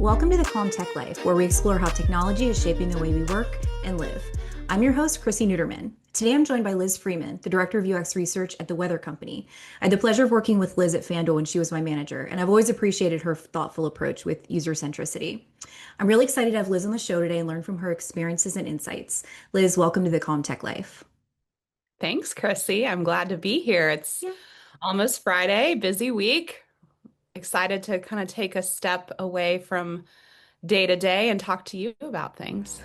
Welcome to the Calm Tech Life, where we explore how technology is shaping the way we work and live. I'm your host, Chrissy Neuterman. Today I'm joined by Liz Freeman, the Director of UX Research at The Weather Company. I had the pleasure of working with Liz at FanDuel when she was my manager, and I've always appreciated her thoughtful approach with user centricity. I'm really excited to have Liz on the show today and learn from her experiences and insights. Liz, welcome to the Calm Tech Life. Thanks, Chrissy. I'm glad to be here. It's Yeah. almost Friday, busy week. Excited to kind of take a step away from day to day and talk to you about things.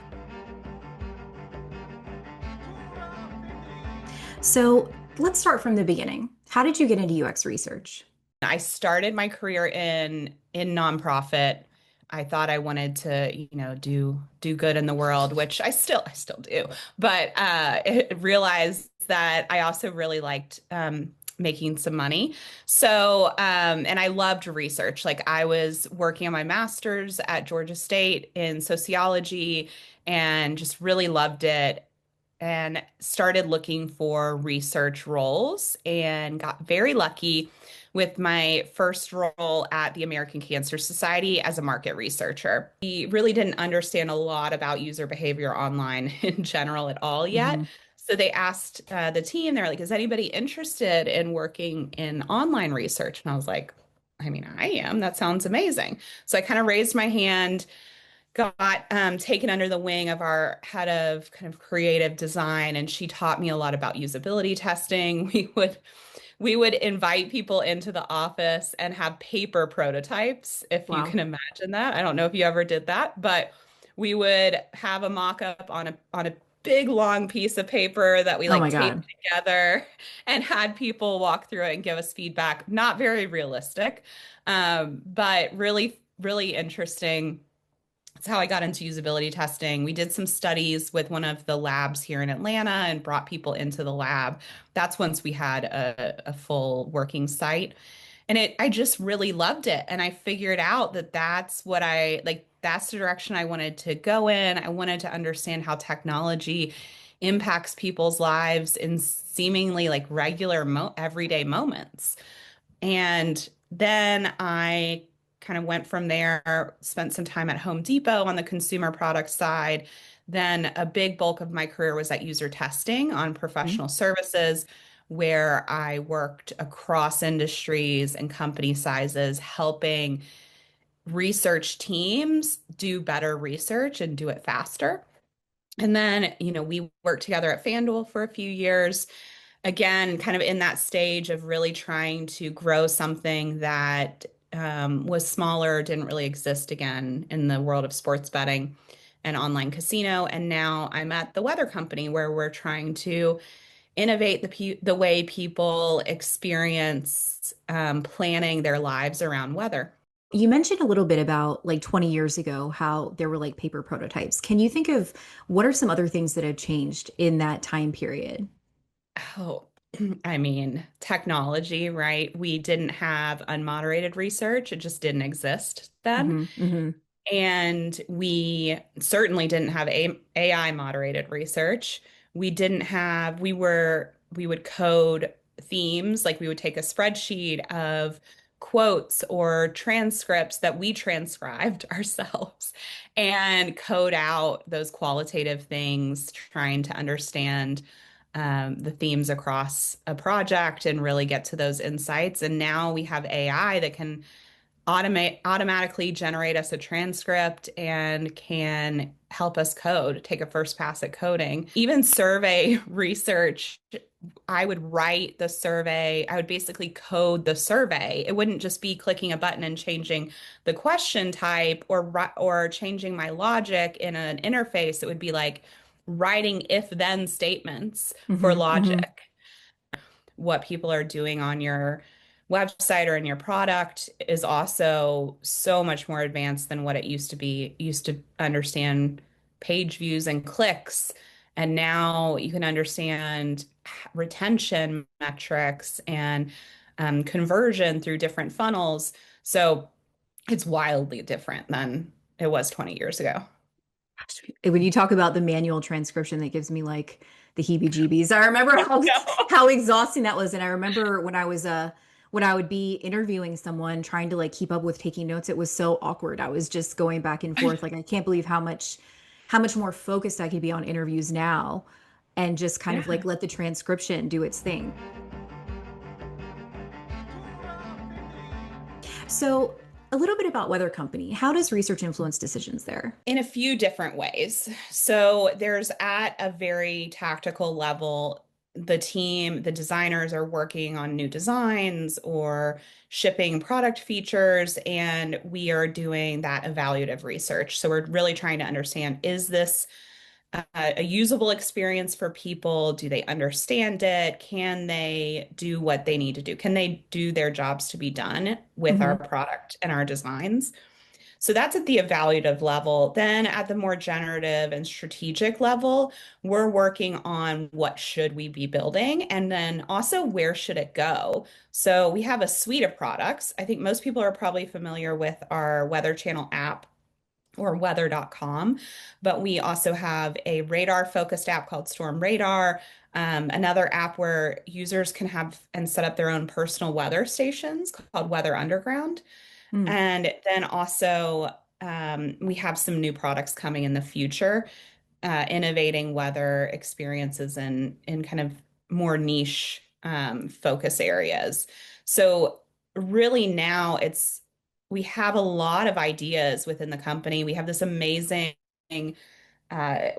So let's start from the beginning. How did you get into UX research? I started my career in nonprofit. I thought I wanted to, do good in the world, which I still do. But realized that I also really liked making some money. So, and I loved research. Like I was working on my master's at Georgia State in sociology and just really loved it and started looking for research roles and got very lucky with my first role at the American Cancer Society as a market researcher. We really didn't understand a lot about user behavior online in general at all yet. Hmm. So they asked the team, they're like, is anybody interested in working in online research? And I was like, I mean, I am. That sounds amazing. So I kind of raised my hand, got taken under the wing of our head of kind of creative design, and she taught me a lot about usability testing. We would invite people into the office and have paper prototypes, if you Wow. can imagine that. I don't know if you ever did that, but we would have a mock-up on a big long piece of paper that we Oh like my taped God. together and had people walk through it and give us feedback. Not very realistic, but really, really interesting. That's how I got into usability testing. We did some studies with one of the labs here in Atlanta and brought people into the lab. That's once we had a full working site. And I just really loved it. And I figured out that that's what I like, that's the direction I wanted to go in. I wanted to understand how technology impacts people's lives in seemingly like regular, everyday moments. And then I kind of went from there, spent some time at Home Depot on the consumer product side. Then a big bulk of my career was at user testing on professional services, where I worked across industries and company sizes, helping research teams do better research and do it faster. And then, we worked together at FanDuel for a few years, again, kind of in that stage of really trying to grow something that was smaller, didn't really exist again in the world of sports betting and online casino. And now I'm at the Weather Company, where we're trying to innovate the way people experience planning their lives around weather. You mentioned a little bit about like 20 years ago how there were like paper prototypes. Can you think of what are some other things that have changed in that time period? Oh, I mean, technology, right? We didn't have unmoderated research. It just didn't exist then. Hmm. Hmm. And we certainly didn't have AI moderated research. We would code themes, like we would take a spreadsheet of quotes or transcripts that we transcribed ourselves and code out those qualitative things, trying to understand the themes across a project and really get to those insights. And now we have AI that can automatically generate us a transcript and can help us code, take a first pass at coding. Even survey research, I would write the survey. I would basically code the survey. It wouldn't just be clicking a button and changing the question type or changing my logic in an interface. It would be like writing if-then statements for Hmm. Hmm. logic. What people are doing on your website or in your product is also so much more advanced than what it used to be. Used to understand page views and clicks, and now you can understand retention metrics and conversion through different funnels. So it's wildly different than it was 20 years ago. When you talk about the manual transcription, that gives me like the heebie-jeebies. I remember how No. how exhausting that was, and I remember when I was when I would be interviewing someone trying to like keep up with taking notes, it was so awkward. I was just going back and forth. Like I can't believe how much more focused I could be on interviews now and just kind of like Yeah. let the transcription do its thing. So, a little bit about Weather Company. How does research influence decisions there? In a few different ways. So there's at a very tactical level, the team, the designers are working on new designs or shipping product features, and we are doing that evaluative research. So we're really trying to understand, is this a usable experience for people? Do they understand it? Can they do what they need to do? Can they do their jobs to be done with our Hmm. product and our designs? So that's at the evaluative level. Then at the more generative and strategic level, we're working on what should we be building and then also where should it go. So we have a suite of products. I think most people are probably familiar with our Weather Channel app or weather.com, but we also have a radar focused app called Storm Radar, another app where users can have and set up their own personal weather stations called Weather Underground. Mm. And then also, we have some new products coming in the future, innovating weather experiences in kind of more niche focus areas. So really now we have a lot of ideas within the company. We have this amazing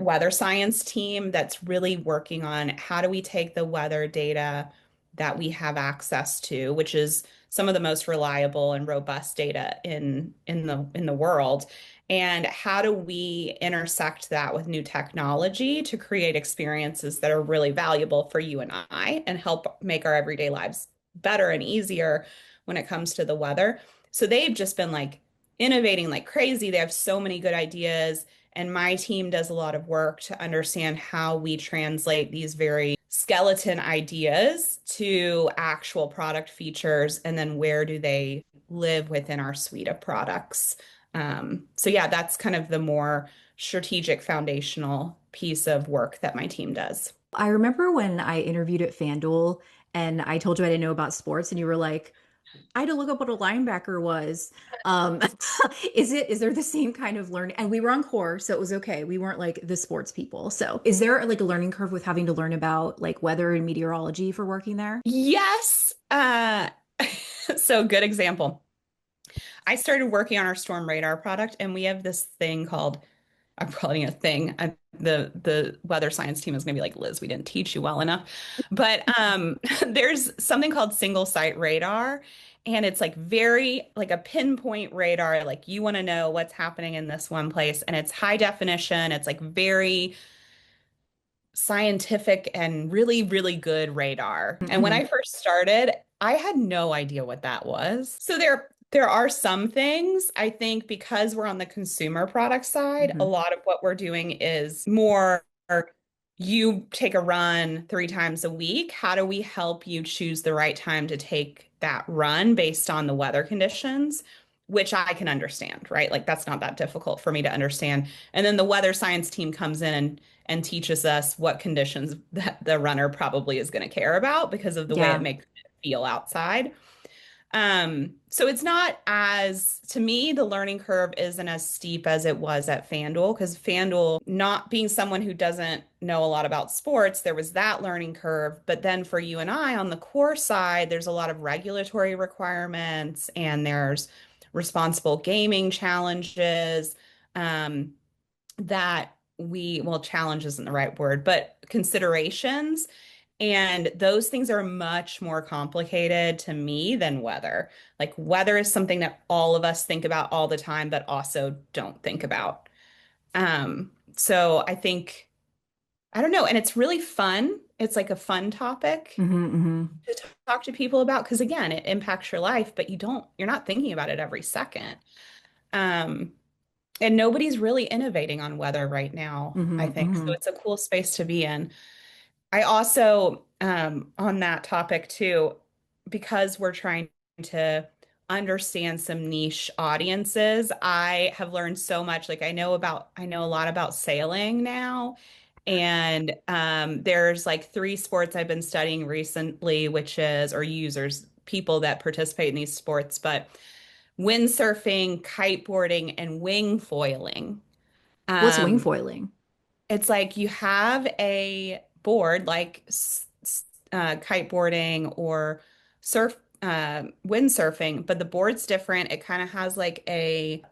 weather science team that's really working on how do we take the weather data that we have access to, which is some of the most reliable and robust data in the world, and how do we intersect that with new technology to create experiences that are really valuable for you and I and help make our everyday lives better and easier when it comes to the weather. So they've just been like innovating like crazy. They have so many good ideas. And my team does a lot of work to understand how we translate these very skeleton ideas to actual product features, and then where do they live within our suite of products. So, yeah, that's kind of the more strategic foundational piece of work that my team does. I remember when I interviewed at FanDuel and I told you I didn't know about sports, and you were like, I had to look up what a linebacker was. Um, is there the same kind of learning? And we were on core, so it was okay. We weren't like the sports people. So is there like a learning curve with having to learn about like weather and meteorology for working there? Yes. So, good example. I started working on our storm radar product, and we have this thing called I'm calling it a thing. The weather science team is going to be like, Liz, we didn't teach you well enough. But there's something called single site radar, and it's like very like a pinpoint radar. Like you want to know what's happening in this one place, and it's high definition. It's like very scientific and really, really good radar. And when Hmm. I first started, I had no idea what that was. So there are some things, I think, because we're on the consumer product side, a Hmm. lot of what we're doing is more you take a run 3 times a week. How do we help you choose the right time to take that run based on the weather conditions? Which I can understand, right? Like that's not that difficult for me to understand. And then the weather science team comes in and teaches us what conditions that the runner probably is going to care about because of the way it Yeah. makes it feel outside. So it's not as, to me, the learning curve isn't as steep as it was at FanDuel, because FanDuel, not being someone who doesn't know a lot about sports, there was that learning curve. But then for you and I on the core side, there's a lot of regulatory requirements and there's responsible gaming challenges, that well, challenge isn't the right word, but considerations. And those things are much more complicated to me than weather. Like weather is something that all of us think about all the time, but also don't think about. So I think, I don't know, and it's really fun. It's like a fun topic Hmm. Hmm. to talk to people about because again, it impacts your life, but you're not thinking about it every second. Um, and nobody's really innovating on weather right now, I Hmm. think. So Hmm. it's a cool space to be in. I also, on that topic too, because we're trying to understand some niche audiences, I have learned so much. Like I know a lot about sailing now. And there's like 3 sports I've been studying recently, which is, or users people that participate in these sports, but windsurfing, kiteboarding, and wing foiling. What's wing Um, foiling? it's like you have a board like kiteboarding or surf windsurfing, but the board's different. It kind of has like a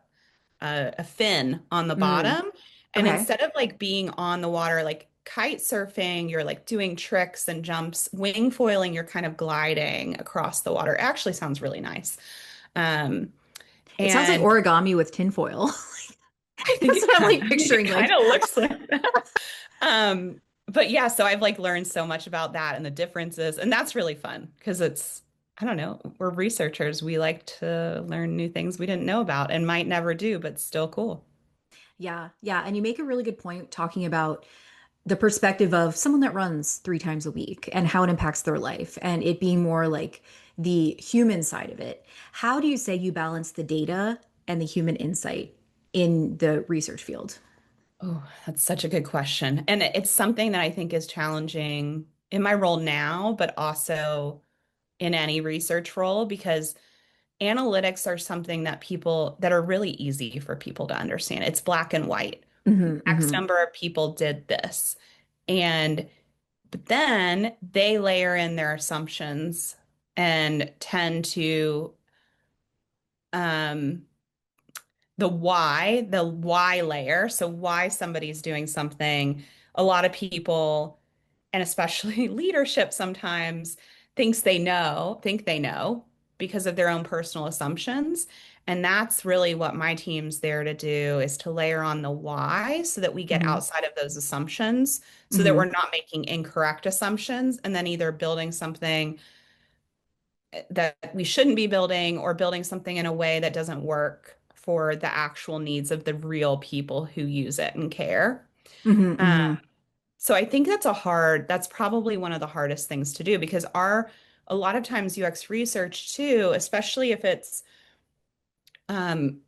fin on the Mm, bottom. And okay. instead of like being on the water, like kite surfing, you're like doing tricks and jumps. Wing foiling, you're kind of gliding across the water. It actually sounds really nice. Um, It sounds like and origami with tinfoil. I think That's it what I'm kind like of, it picturing. kind Like, of looks like that. But yeah, so I've like learned so much about that and the differences, and that's really fun because I don't know, we're researchers. We like to learn new things we didn't know about and might never do, but still cool. yeah, yeah. And you make a really good point talking about the perspective of someone that runs 3 times a week and how it impacts their life and it being more like the human side of it. How do you say you balance the data and the human insight in the research field? Oh, that's such a good question. And it's something that I think is challenging in my role now, but also in any research role because analytics are something that people that are really easy for people to understand. It's black and white. Hmm, X hmm, number of people did this. And but then they layer in their assumptions and tend to um the why layer. So why somebody's doing something. A lot of people, and especially leadership sometimes, think they know because of their own personal assumptions. And that's really what my team's there to do is to layer on the why so that we get hmm, outside of those assumptions so that we're hmm, not making incorrect assumptions and then either building something that we shouldn't be building or building something in a way that doesn't work for the actual needs of the real people who use it and care. hmm, Um, hmm. so I think that's probably one of the hardest things to do because a lot of times UX research too, especially if it's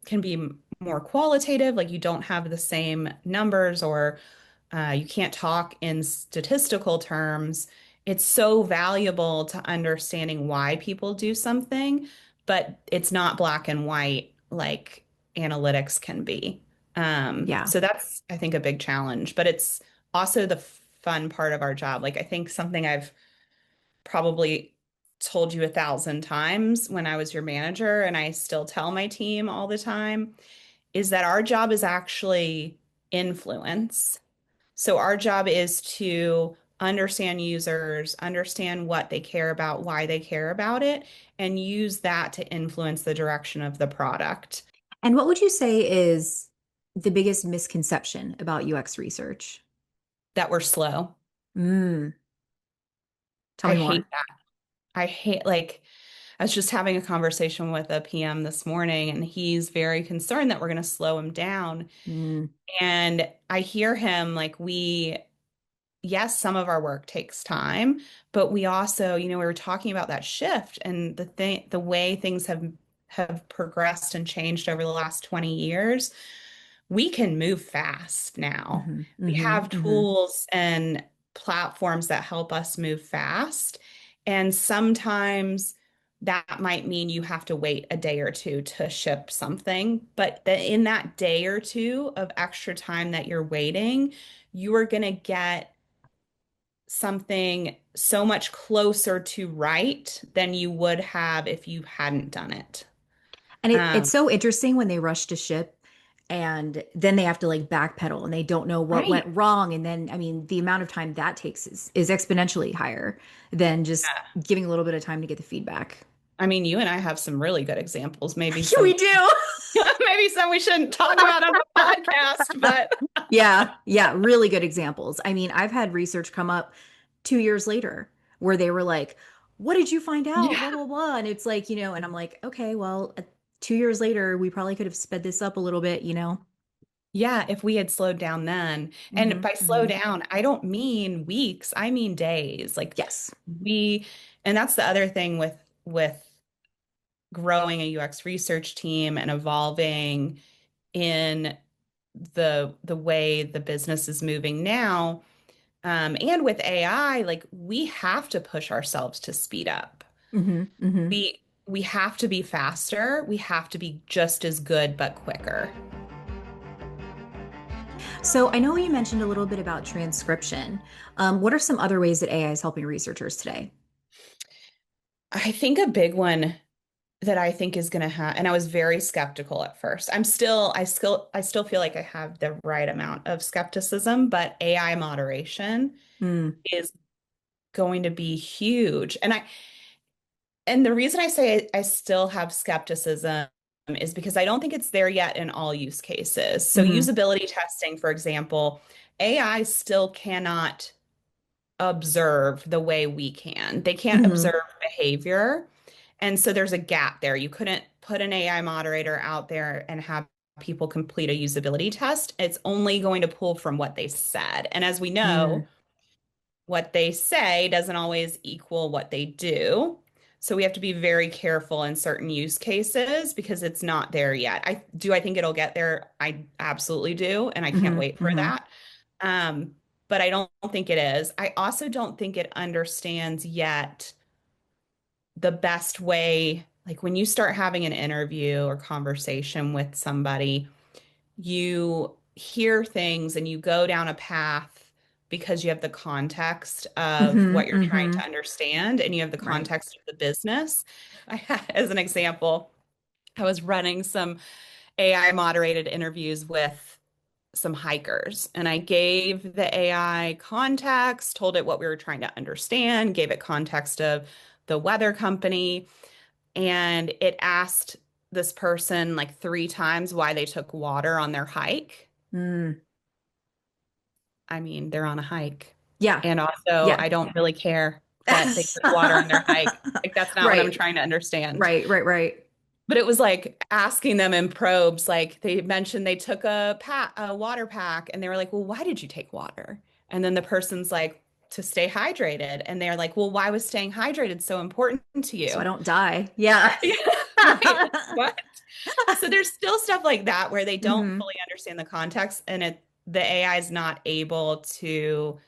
can be more qualitative, like you don't have the same numbers or you can't talk in statistical terms. It's so valuable to understanding why people do something, but it's not black and white like analytics can be. Yeah. So that's, I think, a big challenge, but it's also the fun part of our job. Like, I think something I've probably told you 1,000 times when I was your manager, and I still tell my team all the time, is that our job is actually influence. So our job is to understand users, understand what they care about, why they care about it, and use that to influence the direction of the product. And what would you say is the biggest misconception about UX research? That we're slow. Mm, tell I me hate more. that. I hate, like, I was just having a conversation with a PM this morning, and he's very concerned that we're going to slow him down. Mm, And I hear him like, yes, some of our work takes time, but we also, we were talking about that shift and the way things have progressed and changed over the last 20 years. We can move fast now. hmm, We hmm, have hmm. tools and platforms that help us move fast. And sometimes that might mean you have to wait a day or two to ship something. But in that day or two of extra time that you're waiting, you are going to get something so much closer to right than you would have if you hadn't done it. And it's Um, so interesting when they rush to ship and then they have to like backpedal and they don't know what right. went wrong. And then, I mean, the amount of time that takes is exponentially higher than just Yeah. giving a little bit of time to get the feedback. I mean, you and I have some really good examples. We do. Maybe some we shouldn't talk about on the podcast, but Yeah, yeah, really good examples. I mean, I've had research come up 2 years later where they were like, "What did you find out?" yeah. Blah blah blah, and it's like, and I'm like, okay, well, 2 years later, we probably could have sped this up a little bit. Yeah, if we had slowed down then. And Hmm, by slow hmm. down, I don't mean weeks, I mean days. Like Yes. we and that's the other thing with growing a UX research team and evolving in the way the business is moving now. And with AI, like we have to push ourselves to speed up. Hmm. Hmm. We have to be faster. We have to be just as good, but quicker. So I know you mentioned a little bit about transcription. What are some other ways that AI is helping researchers today? I think a big one that I think is going to have, and I was very skeptical at first. I still feel like I have the right amount of skepticism, but AI moderation Mm. is going to be huge. And the reason I say I still have skepticism is because I don't think it's there yet in all use cases. So Hmm. usability testing, for example, AI still cannot observe the way we can. They can't Hmm. observe behavior. And so there's a gap there. You couldn't put an AI moderator out there and have people complete a usability test. It's only going to pull from what they said. And as we know, Mm. what they say doesn't always equal what they do. So we have to be very careful in certain use cases because it's not there yet. I think it'll get there. I absolutely do, and I can't Hmm. wait for Hmm. that. Um, but I don't think it is. I also don't think it understands yet the best way, like when you start having an interview or conversation with somebody, you hear things and you go down a path because you have the context of Hmm. what you're trying to Hmm. understand and you have the Right. context of the business. As an example, I was running some AI moderated interviews with some hikers and I gave the AI context, told it what we were trying to understand, gave it context of the weather company, and it asked this person like 3 times why they took water on their hike. Mm. I mean, they're on a hike. Yeah. And also, Yeah. I don't really care that they took water on their hike. Like, that's not what I'm Right. trying to understand. Right. Right. Right. But it was like asking them in probes, like they mentioned they took a water pack, and they were like, "Well, why did you take water?" And then the person's like, "To stay hydrated." And they're like, "Well, why was staying hydrated so important to So I you?" don't die. Yeah. Yeah, right. Like, what? So there's still stuff like that where they don't Hmm. fully understand the context and the AI is not able to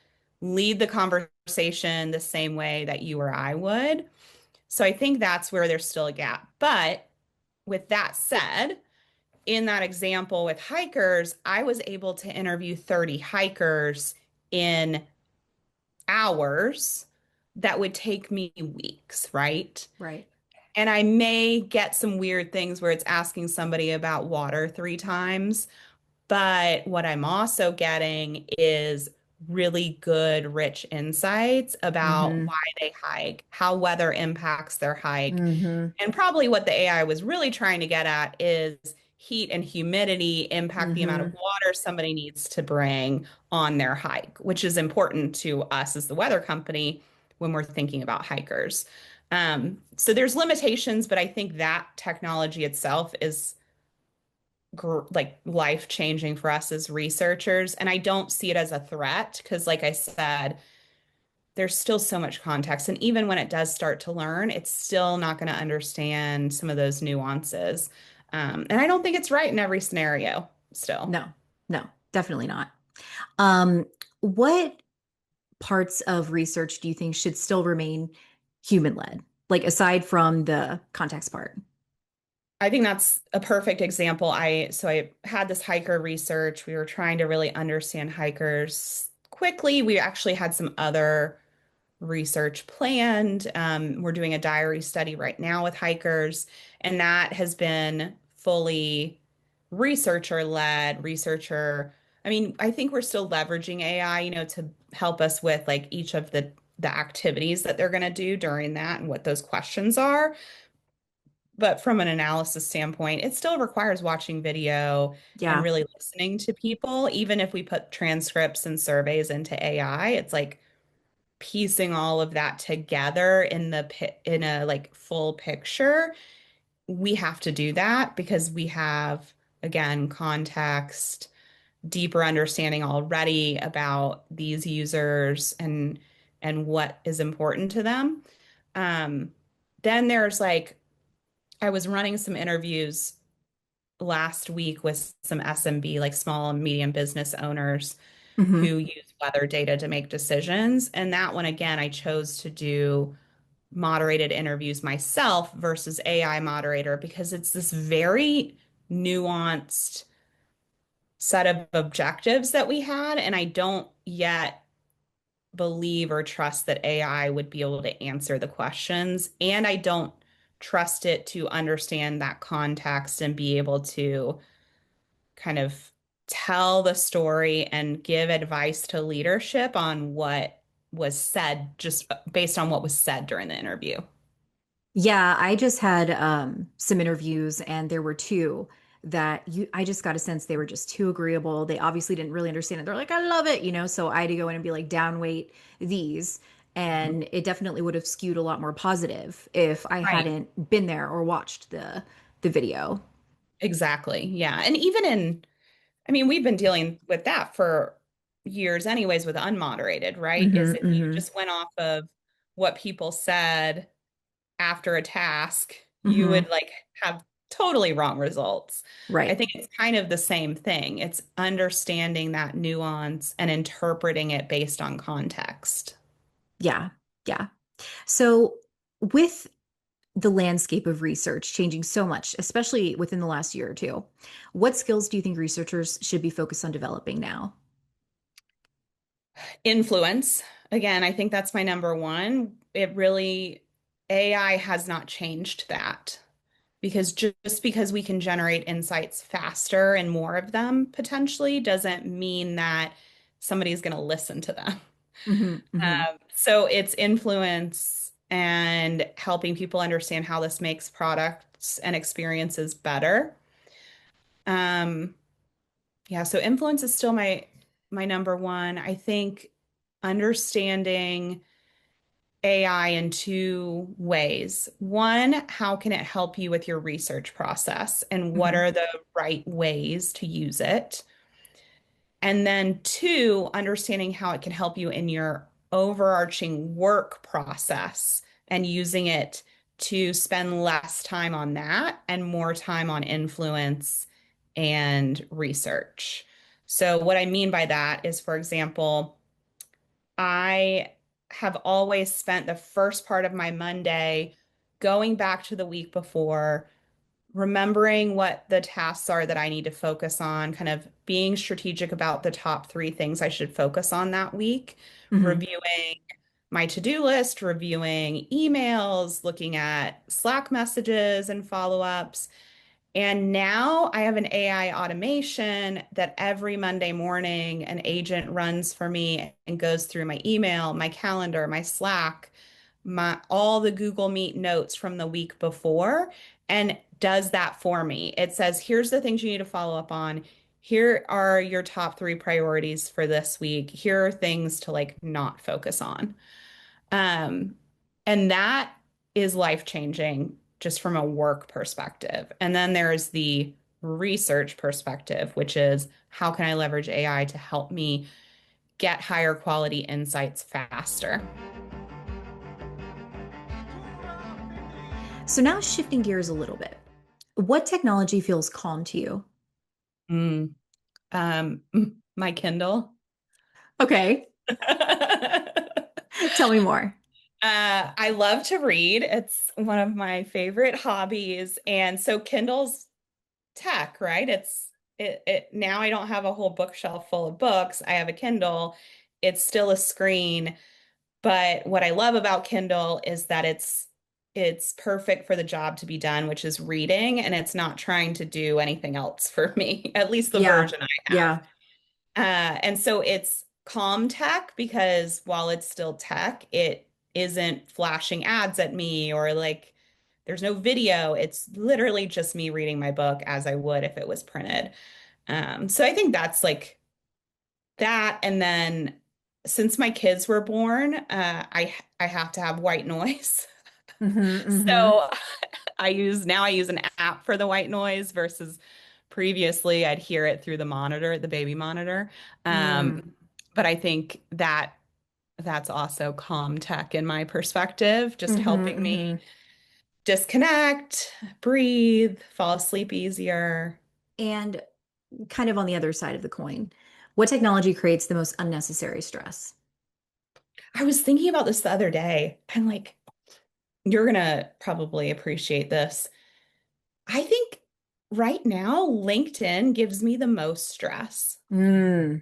lead the conversation the same way that you or I would. So I think that's where there's still a gap. But with that said, in that example with hikers, I was able to interview 30 hikers in hours that would take me weeks, right? Right. And I may get some weird things where it's asking somebody about water 3 times. But what I'm also getting is really good, rich insights about Hmm. why they hike, how weather impacts their hike. Hmm. And probably what the AI was really trying to get at is heat and humidity impact the amount of Hmm. water somebody needs to bring on their hike, which is important to us as the weather company when we're thinking about hikers. So there's limitations, but I think that technology itself is like life changing for us as researchers. And I don't see it as a threat because, like I said, there's still so much context. And even when it does start to learn, it's still not going to understand some of those nuances. And I don't think it's right in every scenario still. No, no, definitely not. Um, what parts of research do you think should still remain human led? Like aside from the context part? I think that's a perfect example. I had this hiker research. We were trying to really understand hikers quickly. We actually had some other research planned. We're doing a diary study right now with hikers, and that has been fully researcher led, researcher. I mean, I think we're still leveraging AI, to help us with like each of the activities that they're going to do during that and what those questions are. But from an analysis standpoint, it still requires watching video and Yeah. really listening to people. Even if we put transcripts and surveys into AI, it's like piecing all of that together in a like full picture. We have to do that because we have, again, context, deeper understanding already about these users and what is important to them. Um, then there's like I was running some interviews last week with some SMB, like small and medium business owners Hmm. who use weather data to make decisions. And that one, again, I chose to do moderated interviews myself versus AI moderator because it's this very nuanced set of objectives that we had, and I don't yet believe or trust that AI would be able to answer the questions, and I don't trust it to understand that context and be able to kind of tell the story and give advice to leadership on what was said, just based on what was said during the interview. Yeah, I just had some interviews, and there were two that I just got a sense they were just too agreeable. They obviously didn't really understand it. They're like, I love it, so I had to go in and be like, downweight these. And it definitely would have skewed a lot more positive if I Right. hadn't been there or watched the video. Exactly. Yeah. And even in, I mean, we've been dealing with that for years anyways with unmoderated, right? Is Hmm. if you Hmm. just went off of what people said after a task, you Hmm. would like have totally wrong results. I Right. think it's kind of the same thing. It's understanding that nuance and interpreting it based on context. Yeah. Yeah. So with the landscape of research changing so much, especially within the last year or two, what skills do you think researchers should be focused on developing now? Influence, again, I think that's my number one. It really, AI has not changed that because just because we can generate insights faster and more of them potentially doesn't mean that somebody's going to listen to them. Hmm. Hmm. So it's influence and helping people understand how this makes products and experiences better. Um, yeah, so influence is still my number one. I think understanding AI in two ways. One, how can it help you with your research process and what Hmm. are the right ways to use it? And then two, understanding how it can help you in your overarching work process and using it to spend less time on that and more time on influence and research. So, what I mean by that is, for example, I have always spent the first part of my Monday going back to the week before, remembering what the tasks are that I need to focus on, kind of being strategic about the top three things I should focus on that week, Hmm. reviewing my to-do list, reviewing emails, looking at Slack messages and follow-ups. And now I have an AI automation that every Monday morning an agent runs for me and goes through my email, my calendar, my Slack, my all the Google Meet notes from the week before and does that for me. It says, here's the things you need to follow up on. Here are your top three priorities for this week. Here are things to like not focus on. Um, and that is life changing just from a work perspective. And then there's the research perspective, which is how can I leverage AI to help me get higher quality insights faster? So now shifting gears a little bit, what technology feels calm to you? Mm, um, my Kindle. Okay, tell me more. I love to read. It's one of my favorite hobbies. And so Kindle's tech, right? It now I don't have a whole bookshelf full of books. I have a Kindle. It's still a screen, but what I love about Kindle is that it's perfect for the job to be done, which is reading, and it's not trying to do anything else for me, at least the Yeah, version I have. yeah. And so it's calm tech because while it's still tech, it isn't flashing ads at me or like there's no video. It's literally just me reading my book as I would if it was printed. So I think that's like that. And then since my kids were born, I have to have white noise. Hmm. Hmm. So I use an app for the white noise versus previously I'd hear it through the monitor, the baby monitor. Um, Mm. but I think that that's also calm tech in my perspective, just Hmm. helping me Hmm. disconnect, breathe, fall asleep easier. And kind of on the other side of the coin, what technology creates the most unnecessary stress? I was thinking about this the other day and like you're gonna probably appreciate this. I think right now, LinkedIn gives me the most stress Mm,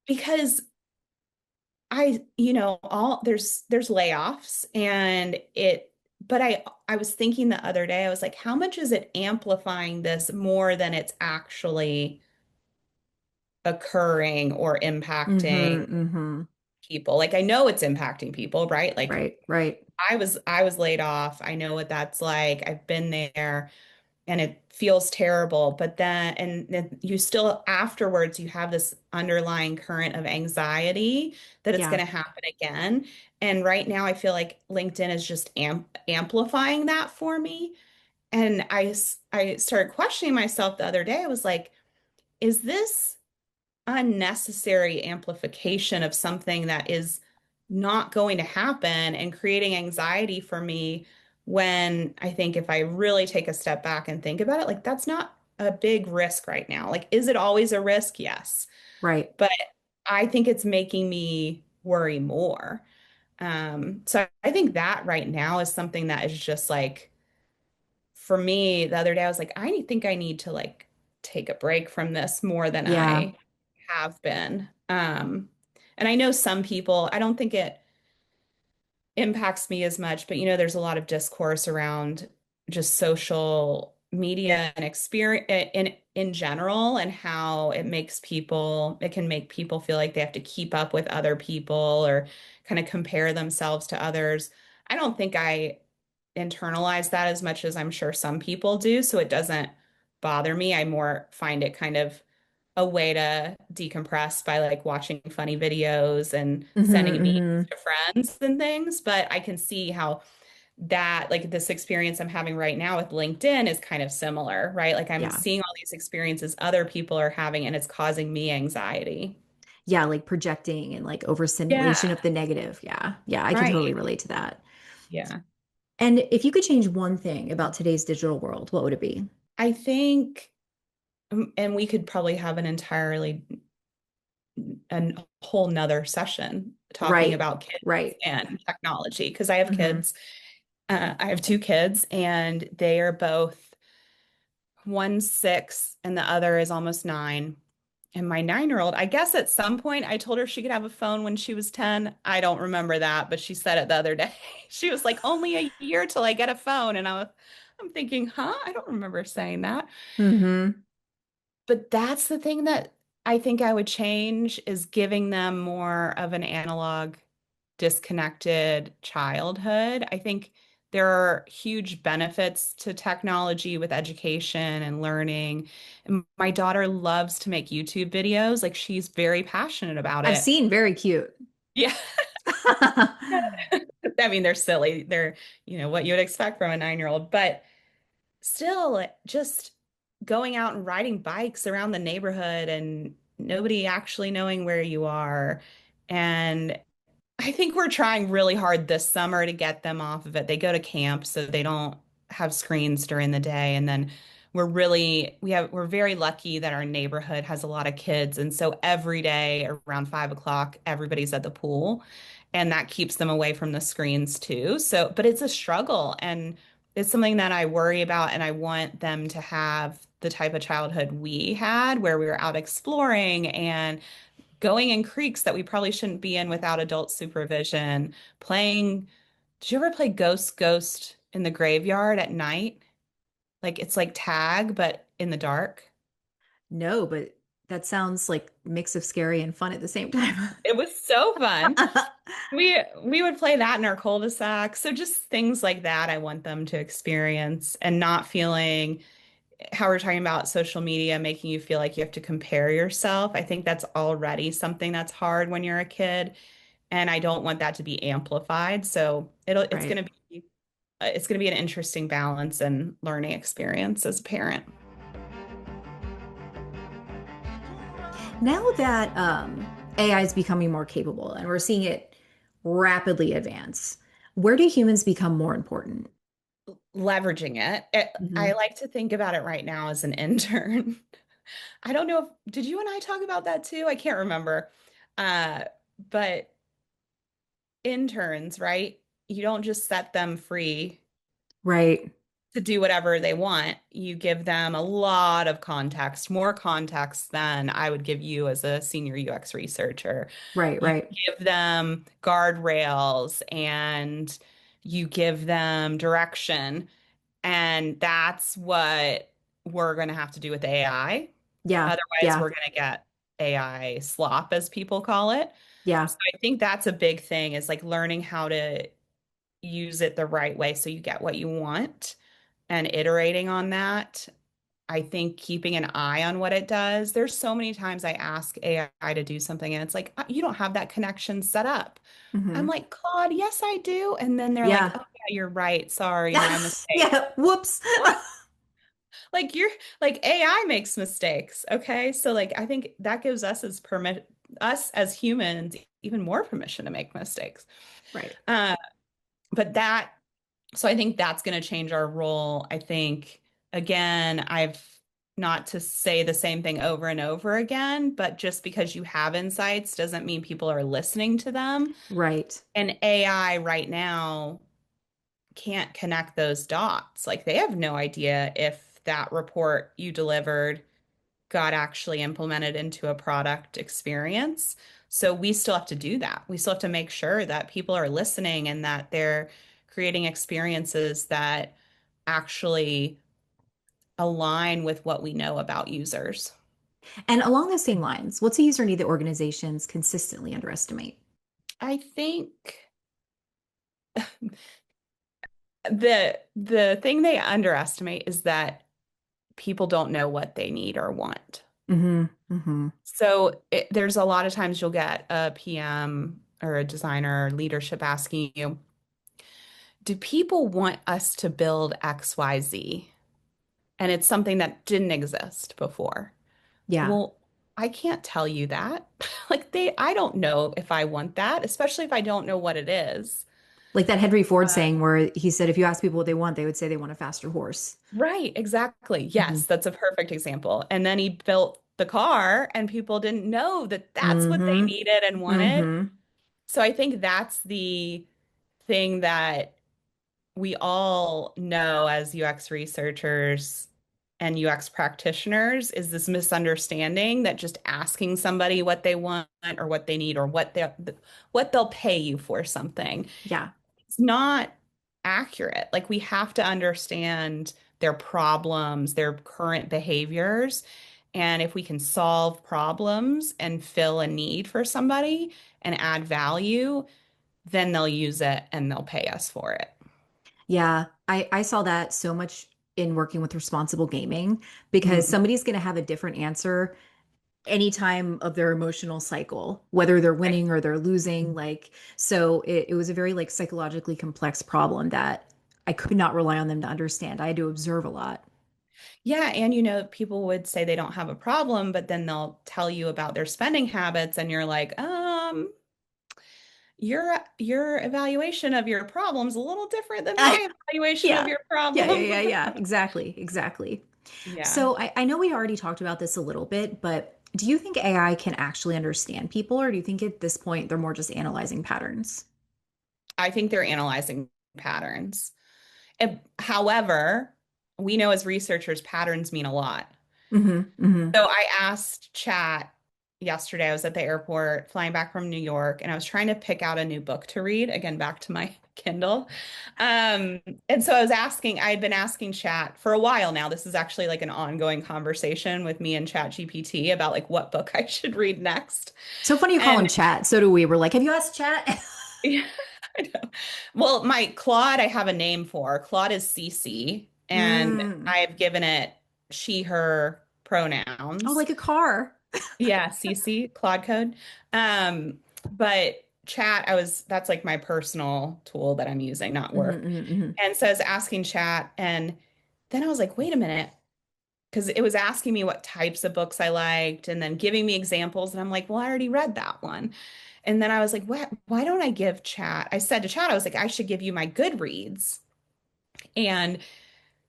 because all there's layoffs and but I was thinking the other day, I was like, how much is it amplifying this more than it's actually occurring or mm-hmm, impacting mm-hmm. people? Like I know it's impacting people, right? Like Right, right. I was laid off. I know what that's like. I've been there and it feels terrible. But then you still afterwards, you have this underlying current of anxiety that it's going Yeah, to happen again. And right now, I feel like LinkedIn is just amplifying that for me. And I started questioning myself the other day. I was like, is this unnecessary amplification of something that is not going to happen and creating anxiety for me when I think if I really take a step back and think about it, like that's not a big risk right now. Like, is it always a risk? Yes. right. But I think it's making me worry more. So I think that right now is something that is just like, for me, the other day, I was like, think I need to like take a break from this more than Yeah. I have been. And I know some people, I don't think it impacts me as much, but there's a lot of discourse around just social media and experience in general and how it can make people feel like they have to keep up with other people or kind of compare themselves to others. I don't think I internalize that as much as I'm sure some people do, so it doesn't bother me. I more find it kind of a way to decompress by like watching funny videos and Mm-hmm, sending memes mm-hmm. to friends and things. But I can see how that, like this experience I'm having right now with LinkedIn is kind of similar, right? Like I'm Yeah. seeing all these experiences other people are having and it's causing me anxiety. Yeah, like projecting and like overstimulation Yeah, of the negative. Yeah. Yeah, I can right. totally relate to that. Yeah. And if you could change one thing about today's digital world, what would it be? I think, and we could probably have a whole nother session talking Right. about kids Right. and technology because I have Mm-hmm. kids. I have two kids, and they are both one's 6 and the other is almost 9. And my 9-year-old, I guess at some point I told her she could have a phone when she was 10. I don't remember that, but she said it the other day. She was like, only a year till I get a phone. And I'm thinking, huh? I don't remember saying that. Mm-hmm. But that's the thing that I think I would change is giving them more of an analog, disconnected childhood. I think there are huge benefits to technology with education and learning. And my daughter loves to make YouTube videos. Like she's very passionate about I've it. seen very cute. Yeah. I mean, they're silly. They're, what you would expect from a 9-year-old, but still just going out and riding bikes around the neighborhood and nobody actually knowing where you are. And I think we're trying really hard this summer to get them off of it. They go to camp, so they don't have screens during the day. And then we're very lucky that our neighborhood has a lot of kids. And so every day around 5 o'clock, everybody's at the pool. And that keeps them away from the screens too. So, but it's a struggle and it's something that I worry about. And I want them to have the type of childhood we had where we were out exploring and going in creeks that we probably shouldn't be in without adult supervision, playing. Did you ever play Ghost in the graveyard at night? Like it's like tag, but in the dark. No, but that sounds like a mix of scary and fun at the same time. It was so fun. We would play that in our cul-de-sac. So just things like that I want them to experience and not feeling how we're talking about social media making you feel like you have to compare yourself. I think that's already something that's hard when you're a kid. And I don't want that to be amplified. So Right. it's going to be an interesting balance and learning experience as a parent. Now that AI is becoming more capable and we're seeing it rapidly advance, where do humans become more important? Leveraging I Hmm. like to think about it right now as an intern. I don't know if did you and I talk about that too? I can't remember. Uh, but interns, right? you don't just set them free Right. to do whatever they want. You give them a lot of context, more context than I would give you as a senior UX researcher. Right. You Right. give them guardrails and you give them direction. And that's what we're going to have to do with AI. Yeah. Otherwise, Yeah. we're going to get AI slop, as people call it. Yeah. So I think that's a big thing is like learning how to use it the right way so you get what you want and iterating on that. I think keeping an eye on what it does. There's so many times I ask AI to do something and it's like, You don't have that connection set up." I'm Hmm. like, Claude, yes, I do. And then they're like, Yeah. oh, yeah, you're right. Sorry, my mistake. Yeah. Whoops. What? Like you're like AI makes mistakes. Okay. So like I think that gives us as humans even more permission to make mistakes. Right. Uh, but that So I think that's going to change our role. I think, again, I've not to say the same thing over and over again, but just because you have insights doesn't mean people are listening to them. Right. And AI right now can't connect those dots. Like they have no idea if that report you delivered got actually implemented into a product experience. So we still have to do that. We still have to make sure that people are listening and that they're creating experiences that actually align with what we know about users. And along those same lines, what's a user need that organizations consistently underestimate? I think the thing they underestimate is that people don't know what they need or want. Hmm. Hmm. There's a lot of times you'll get a PM or a designer or leadership asking you, do people want us to build XYZ? And it's something that didn't exist before. Yeah. Well, I can't tell you that. I don't know if I want that, especially if I don't know what it is. Like that Henry Ford Uh, saying where he said, if you ask people what they want, they would say they want a faster horse. right, exactly. Hmm. Yes, that's a perfect example. And then he built the car, and people didn't know that that's what they Hmm. needed and wanted. Hmm. So I think that's the thing that we all know as UX researchers and UX practitioners is this misunderstanding that just asking somebody what they want or what they need or what they'll pay you for something, Yeah. it's not accurate. Like we have to understand their problems, their current behaviors, and if we can solve problems and fill a need for somebody and add value, then they'll use it and they'll pay us for it. Yeah. I saw that so much in working with responsible gaming because Mhm. somebody's going to have a different answer any time of their emotional cycle, whether they're winning or they're losing. Like, so it was a very like psychologically complex problem that I could not rely on them to understand. I had to observe a lot. Yeah, and people would say they don't have a problem, but then they'll tell you about their spending habits, and you're like, your evaluation of your problem's a little different than my evaluation of Yeah. your Yeah, yeah, problem. yeah, yeah. Exactly. Exactly. Yeah, So I know we already talked about this a little bit, but do you think AI can actually understand people, or do you think at this point they're more just analyzing patterns? I think they're analyzing patterns. However, we know as researchers, patterns mean a lot. Hmm. Hmm. So I asked Chat yesterday. I was at the airport flying back from New York, and I was trying to pick out a new book to read. Again, back to my Kindle. Um, and so I had been asking Chat for a while now. This is actually like an ongoing conversation with me and Chat GPT about like what book I should read next. So funny you call him And Chat. So do we. We're like, have you asked Chat? yeah, I know. Well, my Claude, I have a name for. Claude is CC, and Mm. I've given it she, her Oh, pronouns. like a car. Yeah, CC, Claude Code. But Chat, that's like my personal tool that I'm using, not Hmm. work. Hmm. Hmm. And so I was asking Chat, and then I was like, wait a minute, because it was asking me what types of books I liked and then giving me examples. And I'm like, well, I already read that one. And then I was like, what? Why don't I give Chat? I said to Chat, I was like, I should give you my Goodreads. And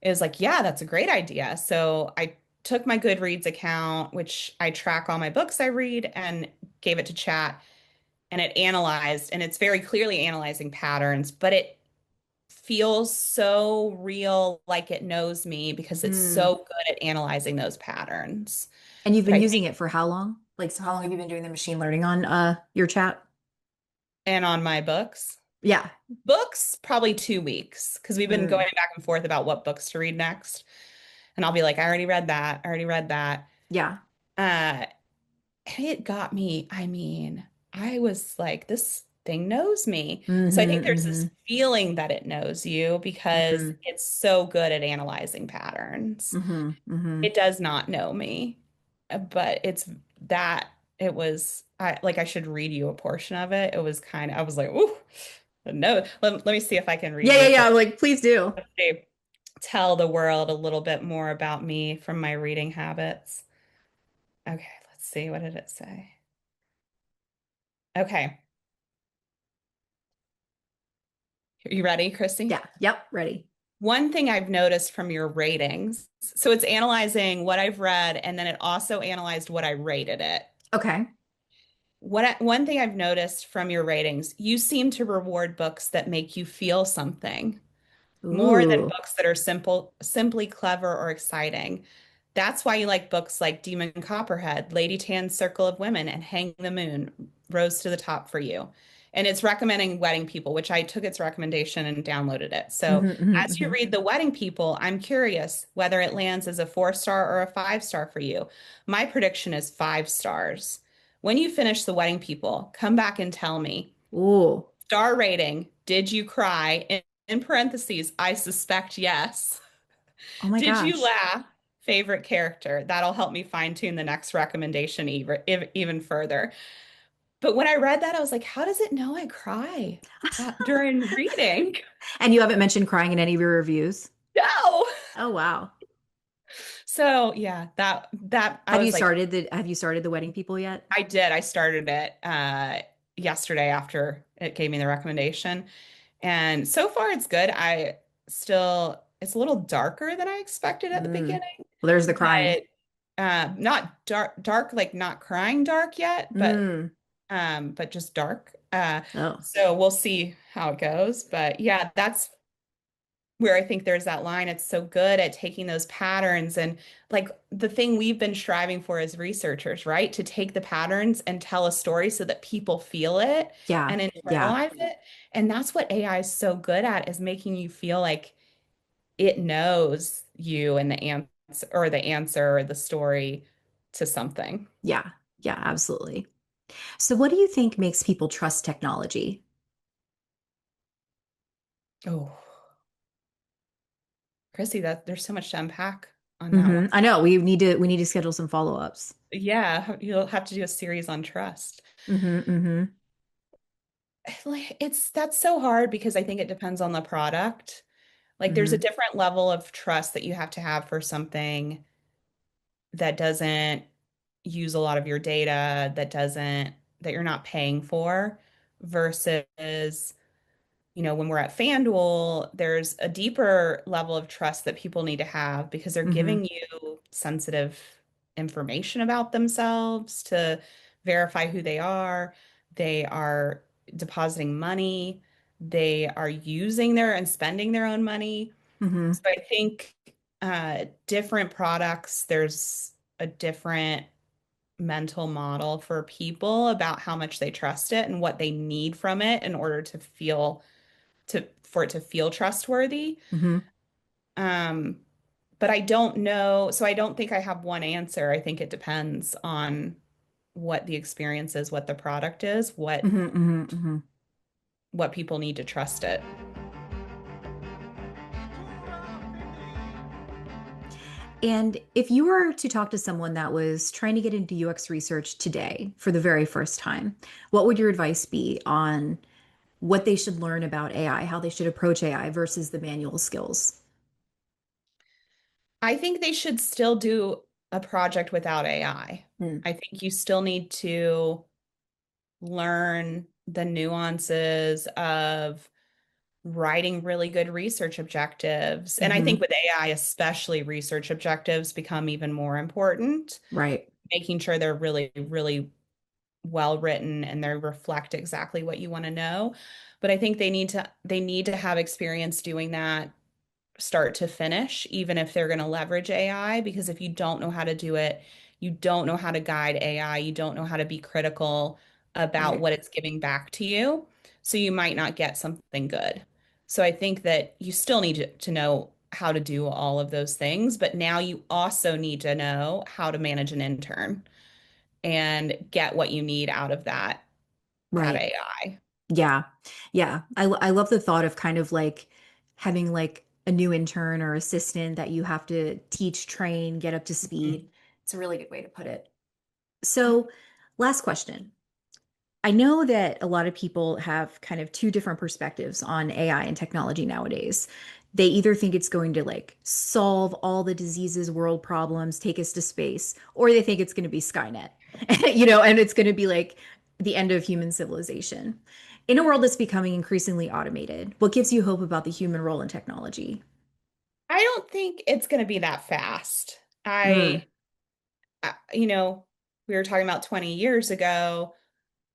it was like, yeah, that's a great idea. So I took my Goodreads account, which I track all my books I read, and gave it to Chat, and it analyzed, and it's very clearly analyzing patterns, but feels so real, like it knows me because it's Mm. so good at analyzing those patterns. And you've But been I using think, it for how long? Like, so how long have you been doing the machine learning on your chat? and on my books, Yeah. books, probably 2 weeks, because we've been Mm. going back and forth about what books to read next. And I'll be like, I already read that. I already read that. Yeah. Uh, and it got me. I was like, this thing knows me. So I think Mm-hmm. there's this Mm-hmm. feeling that it knows you because Mm-hmm. it's so good at analyzing patterns. Mm-hmm. Mm-hmm. It does not know me, but that it was I should read you a portion of it. It was kind of I was like, ooh, no. Let me see if I can read Yeah, you yeah, a yeah. portion. Like, please do. To tell the world a little bit more about me from my reading habits. Okay, let's see. What did it say? Okay. Are you ready, Chrissy? Yeah. Yep. Ready. One thing I've noticed from your ratings, so it's analyzing what I've read and then it also analyzed what I rated it. Okay. One thing I've noticed from your ratings, you seem to reward books that make you feel something more than Ooh. books that are simply clever or exciting. That's why you like books like Demon Copperhead, Lady Tan's Circle of Women, and Hang the Moon rose to the top for you. And it's recommending Wedding People, which I took its recommendation and downloaded it. So Mm-hmm, mm-hmm, as you mm-hmm. read The Wedding People, I'm curious whether it lands as a 4 star or a 5 star for you. My prediction is 5 stars. When you finish The Wedding People, come back and tell me. Ooh. Star rating, did you cry? In parentheses, I suspect yes. Oh my Did you gosh. laugh? Favorite character. That'll help me fine tune the next recommendation even further. But when I read that, I was like, how does it know I cry during reading? And you haven't mentioned crying in any of your reviews? No. Oh wow. So yeah, that I was like, Have you started the wedding people yet? I did. I started it yesterday after it gave me the recommendation. And so far it's good. It's a little darker than I expected at the Mm. beginning, Well, there's the crying. but not dark, like not crying dark yet, Mm. but just dark. Oh. So we'll see how it goes. But yeah, that's where I think there's that line. It's so good at taking those patterns and like the thing we've been striving for as researchers, right? To take the patterns and tell a story so that people feel it Yeah. and Yeah. internalize it. And that's what AI is so good at is making you feel like it knows you and the answer or the story to something. Yeah. Yeah, absolutely. So what do you think makes people trust technology? Oh, Chrissy, that there's so much to unpack on that one. I know we need to schedule some follow-ups. Yeah, you'll have to do a series on trust. Mm-hmm. Like that's so hard because I think it depends on the product. Like there's a Mm-hmm. different level of trust that you have to have for something that doesn't use a lot of your data, that you're not paying for versus when we're at FanDuel, there's a deeper level of trust that people need to have because they're Mm-hmm. giving you sensitive information about themselves to verify who they are. They are depositing money. They are using their and spending their own money. Mm-hmm. So I think different products, there's a different mental model for people about how much they trust it and what they need from it in order for it to feel trustworthy. Mm-hmm. Um, but I don't know, so I don't think I have one answer. I think it depends on what the experience is, what the product is, Mm-hmm. Mm-hmm. Mm-hmm. what people need to trust it. And if you were to talk to someone that was trying to get into UX research today for the very first time, what would your advice be on what they should learn about AI, how they should approach AI versus the manual skills? I think they should still do a project without AI. Mm. I think you still need to learn the nuances of writing really good research objectives. And I Hmm. think with AI, especially research objectives become even more important, Right. making sure they're really, really well written and they reflect exactly what you want to know. But I think they need to have experience doing that start to finish, even if they're going to leverage AI, because if you don't know how to do it, you don't know how to guide AI, you don't know how to be critical about Right. what it's giving back to you. So you might not get something good. So I think that you still need to know how to do all of those things, but now you also need to know how to manage an intern and get what you need out of that Right. AI. Yeah. Yeah. I love the thought of kind of like having like a new intern or assistant that you have to teach, train, get up to speed. Mhm. It's a really good way to put it. So, last question. I know that a lot of people have kind of two different perspectives on AI and technology nowadays. They either think it's going to like solve all the diseases, world problems, take us to space, or they think it's going to be Skynet, and it's going to be like the end of human civilization. In a world that's becoming increasingly automated, what gives you hope about the human role in technology? I don't think it's going to be that fast. Mm, We were talking about 20 years ago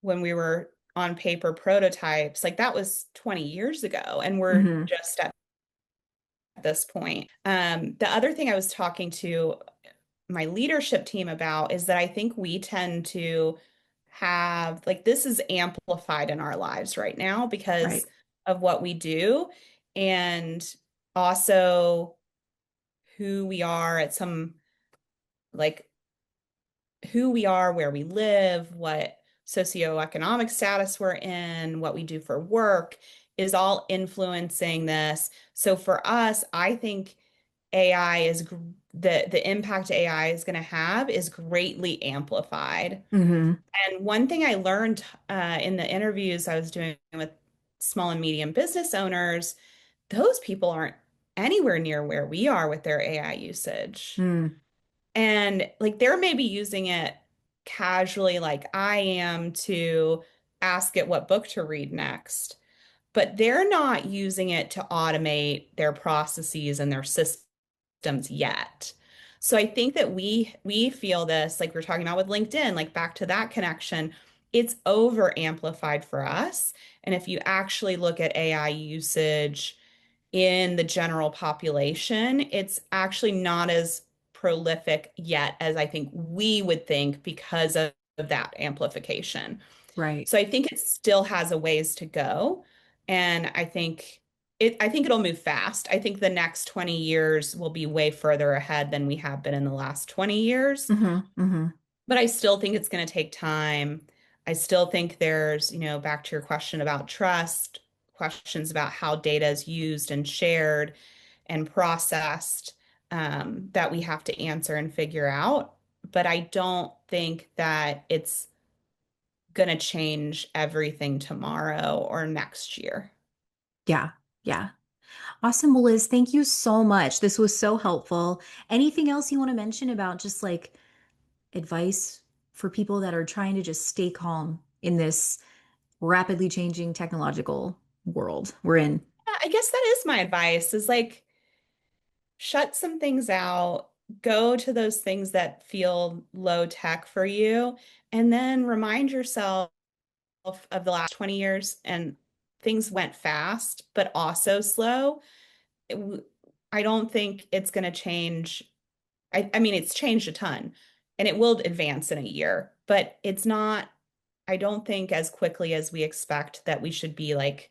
when we were on paper prototypes, like that was 20 years ago, and we're hmm. just at this point. The other thing I was talking to my leadership team about is that I think we tend to have, like, this is amplified in our lives right now because Right. of what we do, and also who we are at some, like, who we are, where we live, what socioeconomic status we're in, what we do for work is all influencing this. So for us, I think AI is the impact AI is going to have is greatly amplified. Hmm. And one thing I learned in the interviews I was doing with small and medium business owners, those people aren't anywhere near where we are with their AI usage. Mm, And like they're maybe using it casually, like I am, to ask it what book to read next, but they're not using it to automate their processes and their systems yet. So I think that we feel this, like we're talking about with LinkedIn, like back to that connection, it's over amplified for us. And if you actually look at AI usage in the general population, it's actually not as prolific yet as I think we would think because of that amplification. right. So I think it still has a ways to go. And I think it'll move fast. I think the next 20 years will be way further ahead than we have been in the last 20 years. Hmm. Hmm. But I still think it's going to take time. I still think there's, back to your question about trust, questions about how data is used and shared and processed, that we have to answer and figure out. But I don't think that it's going to change everything tomorrow or next year. Yeah. Yeah. Awesome. Well, Liz, thank you so much. This was so helpful. Anything else you want to mention about just like advice for people that are trying to just stay calm in this rapidly changing technological world we're in? I guess that is my advice is like shut some things out, go to those things that feel low tech for you, and then remind yourself of the last 20 years and things went fast, but also slow. It w- I don't think it's going to change. I mean, it's changed a ton and it will advance in a year, but it's not, I don't think as quickly as we expect that we should be like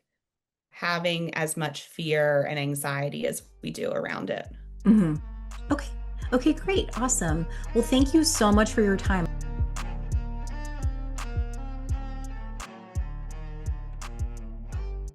having as much fear and anxiety as we do around it. Hmm. Okay. Okay, great. Awesome. Well, thank you so much for your time.